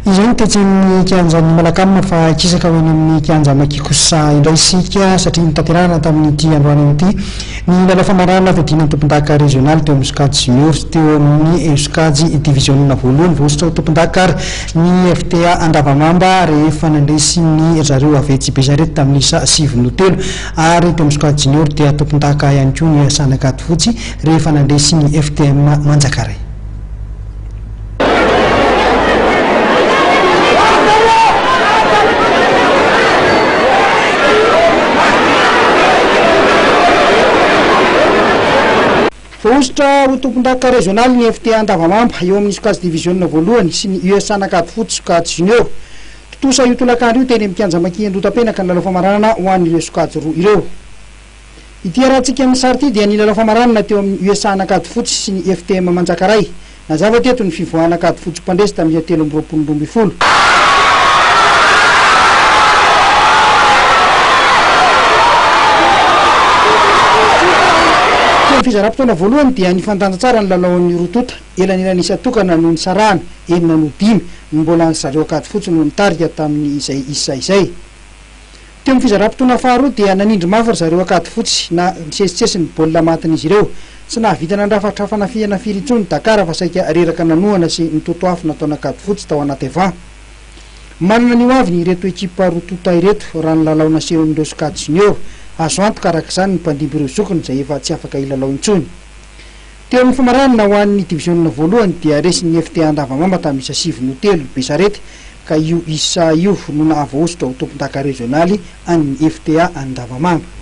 Izany tetsin'ny kianjan'ny Malakama fa kisaka ho any amin'ny kianja Makikosa indray isika satria nitanterahana tamin'ity androany ity ny lala famarana fidinan'ny tompon-daka régional teo amin'ny Sokajy junior teo amin'ny Sokajy division voalohany voasitra ho tompon-daka ny FTA Andavamamba rehefa nandresy ny zareo avetsy Bezaret tamin'ny isa 9 ary teo amin'ny Sokajy junior dia tompon-daka ihany koa ny Sanakaty Fotsy rehefa nandresy ny FTM Manjakaray. Voasitra ho tompon-daka régional ny FTA Andavamamba eo amin'ny Sokajy division voalohany sy ny US Sanakaty Fotsy Sokajy junior. Totosa io tolakandro io teny amin'ny kianja Makiandota-penaka ny lalao famaranana ho an'ireo Sokajy roa ireo. Ity arahantsika amin'ny sary ity dia ny lalao famaranana teo amin'ny US Sanakaty Fotsy sy ny FTM Manjakaray. Nazava teto ny fivoahana Anakaty Fotsy mpandresy tamin'ny 13 Fizaram-potoana voalohany dia nifantanja tsara ny lalaon'ny Rotota elanelany isa tokana noho ny Sarahana enina no 5 mbola ny zareo Anakaty Fotsy no nitarika tamin'ny izay isa izay. Teo amin'ny fizaram-potoana faharoa dia nanindry mafy zareo Anakaty Fotsy na nisesitsesy ny baolina matin'izy ireo tsy nahavita nandrafatra fanafihana firy intsony Dakar fa saika reraka nanohana sy nitotoafo nataona Anakaty Fotsy tao anaty event. Manana ny avy ny ireto ekipa Rotota ireto raha ny lalao naseho amin'ireo Sokajy junior. Azo antoka araka izany ny mpandimby ireo zokiny izay efa tsy afaka ilalao intsony. Teo amin'ny famaranana ho an'ny division voalohany dia resin'ny FTA Andavamamba tamin'ny isa 9 Bezaret ka io isa io no nahavoasitra ho tompon-daka régionaly an'ny FTA Andavamamba.